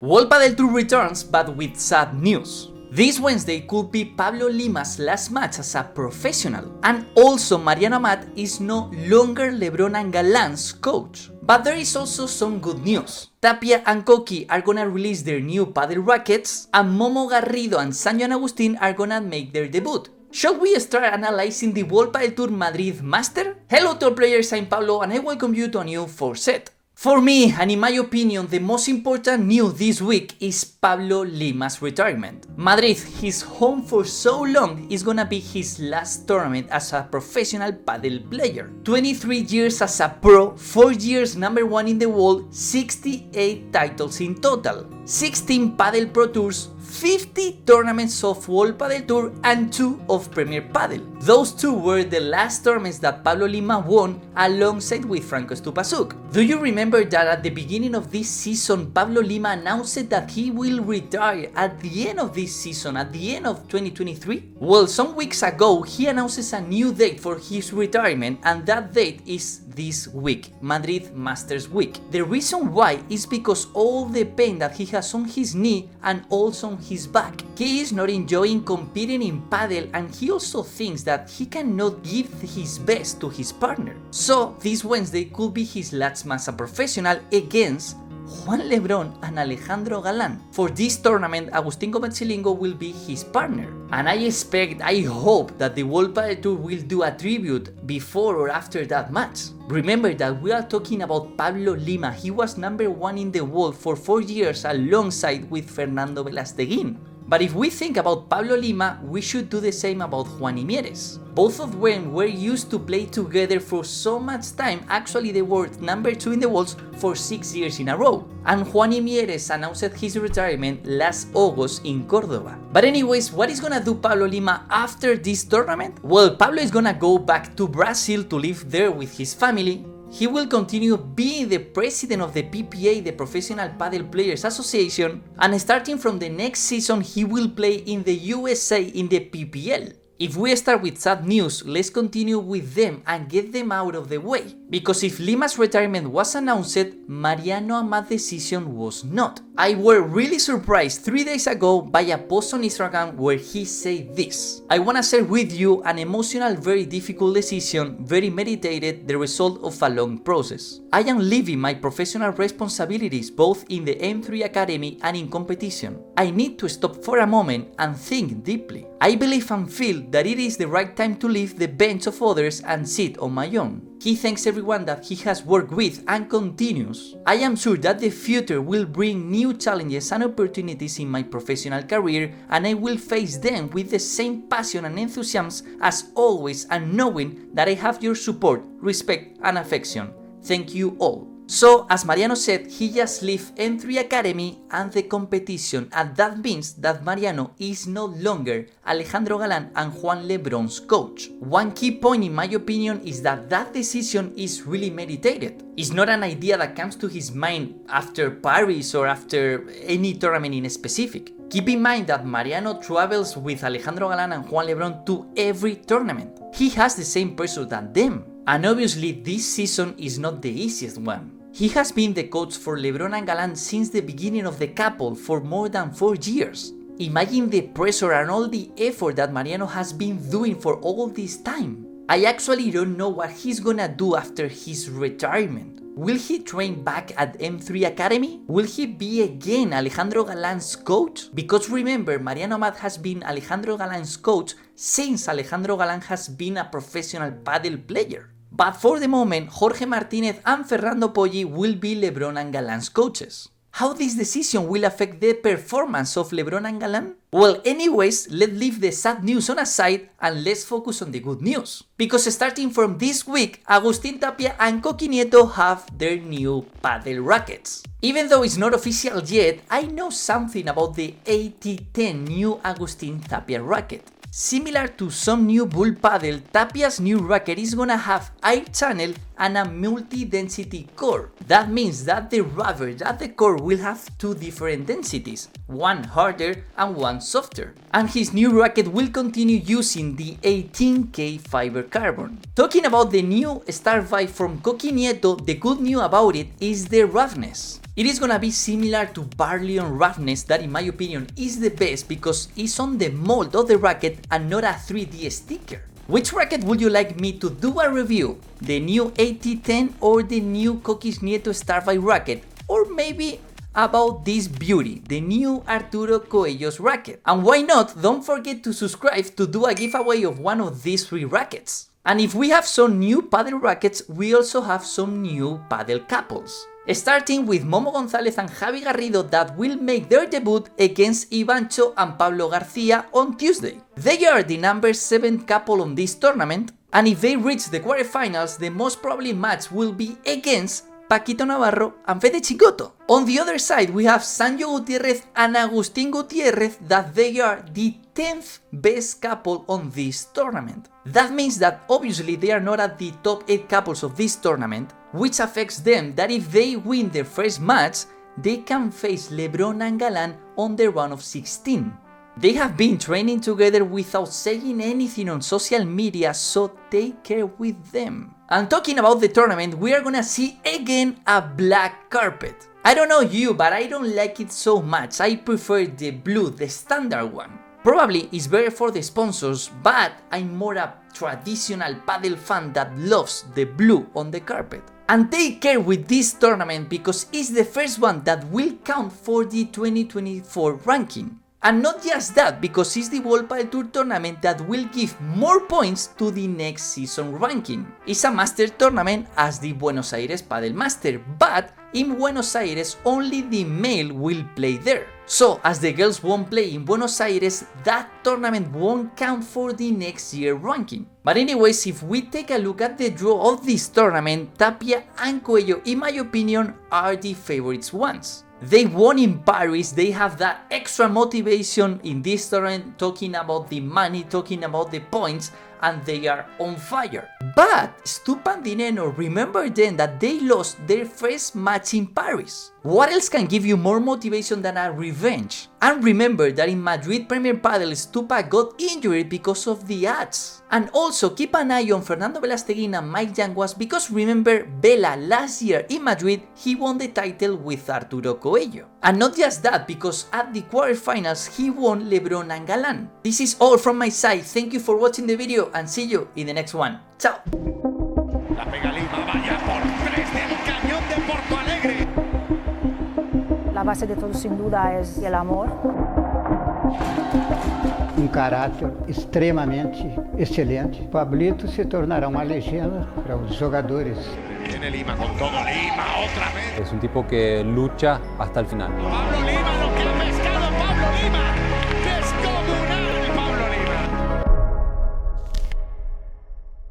World Padel Tour returns, but with sad news. This Wednesday could be Pablo Lima's last match as a professional, and also Mariano Amat is no longer Lebron and Galán's coach. But there is also some good news. Tapia and Coqui are gonna release their new padel rackets, and Momo Garrido and San Juan Agustin are gonna make their debut. Shall we start analyzing the World Padel Tour Madrid Master? Hello tour players, I'm Pablo and I welcome you to a new 4Set. For me, and in my opinion, the most important news this week is Pablo Lima's retirement. Madrid, his home for so long, is gonna be his last tournament as a professional padel player. 23 years as a pro, 4 years #1 in the world, 68 titles in total, 16 Padel Pro Tours, 50 tournaments of World Padel Tour and 2 of Premier Padel. Those 2 were the last tournaments that Pablo Lima won alongside with Franco Stupasuk. Do you remember that at the beginning of this season, Pablo Lima announced that he will retire at the end of this season, at the end of 2023? Well, some weeks ago, he announces a new date for his retirement, and that date is this week, Madrid Masters week. The reason why is because all the pain that he has on his knee and also on his back. He is not enjoying competing in padel, and he also thinks that he cannot give his best to his partner. So this Wednesday could be his last match as a professional against Juan Lebron and Alejandro Galán. For this tournament, Agustin Gomez-Cilingo will be his partner. And I hope that the World Padel Tour will do a tribute before or after that match. Remember that we are talking about Pablo Lima. He was #1 in the world for 4 years alongside with Fernando Velasteguin. But if we think about Pablo Lima, we should do the same about Juan Mieres. Both of them were used to play together for so much time. Actually, they were #2 in the world for 6 years in a row. And Juan Mieres announced his retirement last August in Córdoba. But anyways, what is gonna do Pablo Lima after this tournament? Well, Pablo is gonna go back to Brazil to live there with his family. He will continue being the president of the PPA, the Professional Padel Players Association, and starting from the next season he will play in the USA in the PPL. If we start with sad news, let's continue with them and get them out of the way. Because if Lima's retirement was announced, Mariano Amat's decision was not. I were really surprised 3 days ago by a post on Instagram where he said this: "I wanna share with you an emotional, very difficult decision, very meditated, the result of a long process. I am leaving my professional responsibilities both in the M3 Academy and in competition. I need to stop for a moment and think deeply. I believe and feel that it is the right time to leave the bench of others and sit on my own." He thanks everyone that he has worked with and continues: "I am sure that the future will bring new challenges and opportunities in my professional career, and I will face them with the same passion and enthusiasm as always, and knowing that I have your support, respect and affection. Thank you all." So, as Mariano said, he just left M3 Academy and the competition, and that means that Mariano is no longer Alejandro Galán and Juan Lebron's coach. One key point in my opinion is that that decision is really meditated. It's not an idea that comes to his mind after Paris or after any tournament in specific. Keep in mind that Mariano travels with Alejandro Galán and Juan Lebron to every tournament. He has the same pressure than them. And obviously this season is not the easiest one. He has been the coach for Lebron and Galán since the beginning of the couple for more than 4 years. Imagine the pressure and all the effort that Mariano has been doing for all this time. I actually don't know what he's gonna do after his retirement. Will he train back at M3 Academy? Will he be again Alejandro Galán's coach? Because remember, Mariano Amat has been Alejandro Galán's coach since Alejandro Galán has been a professional padel player. But for the moment, Jorge Martínez and Fernando Poggi will be Lebron and Galán's coaches. How this decision will affect the performance of Lebron and Galán? Well, anyways, let's leave the sad news on aside and let's focus on the good news. Because starting from this week, Agustin Tapia and Coqui Nieto have their new padel rackets. Even though it's not official yet, I know something about the 8010 new Agustin Tapia racket. Similar to some new bull paddle, Tapia's new racket is gonna have air channel and a multi-density core. That means that the rubber, that the core will have 2 different densities, one harder and one softer. And his new racket will continue using the 18K fiber carbon. Talking about the new Star Vibe from Coqui Nieto, the good news about it is the roughness. It is gonna be similar to Barley on Roughness, that in my opinion is the best because it's on the mold of the racket and not a 3D sticker. Which racket would you like me to do a review? The new AT10 or the new Coquis Nieto Starfight racket? Or maybe about this beauty, the new Arturo Coello's racket? And why not, don't forget to subscribe to do a giveaway of one of these 3 rackets. And if we have some new paddle rackets, we also have some new paddle couples. Starting with Momo Gonzalez and Javi Garrido that will make their debut against Ivancho and Pablo Garcia on Tuesday. They are the number 7 couple on this tournament, and if they reach the quarterfinals, the most probably match will be against Paquito Navarro and Fede Chicoto. On the other side, we have Sancho Gutiérrez and Agustín Gutiérrez that they are the 10th best couple on this tournament. That means that obviously they are not at the top 8 couples of this tournament, which affects them that if they win their first match, they can face Lebron and Galán on the round of 16. They have been training together without saying anything on social media, so take care with them. And talking about the tournament, we are gonna see again a black carpet. I don't know you, but I don't like it so much. I prefer the blue, the standard one. Probably it's better for the sponsors, but I'm more a traditional paddle fan that loves the blue on the carpet. And take care with this tournament because it's the first one that will count for the 2024 ranking. And not just that, because it's the World Padel Tour tournament that will give more points to the next season ranking. It's a master tournament as the Buenos Aires Padel Master, but in Buenos Aires only the male will play there. So as the girls won't play in Buenos Aires, that tournament won't count for the next year ranking. But anyways, if we take a look at the draw of this tournament, Tapia and Coello, in my opinion, are the favorites ones. They won in Paris, they have that extra motivation in this tournament, talking about the money, talking about the points, and they are on fire. But Stupa and Dineno, remember then that they lost their first match in Paris. What else can give you more motivation than a revenge? And remember that in Madrid Premier Padel, Stupa got injured because of the ads. And also keep an eye on Fernando Velasteguin and Mike Yanguas because remember Vela last year in Madrid, he won the title with Arturo Coello. And not just that, because at the quarterfinals he won Lebron and Galán. This is all from my side, thank you for watching the video and see you in the next one. Ciao. La pega Lima, vaya por 3 del cañón de Porto Alegre. La base de todo sin duda es el amor. Um caráter extremamente excelente. Pablito se tornará uma legenda para os jogadores. Viene Lima con todo, Lima otra vez. Es un tipo que lucha hasta el final. Pablo Lima.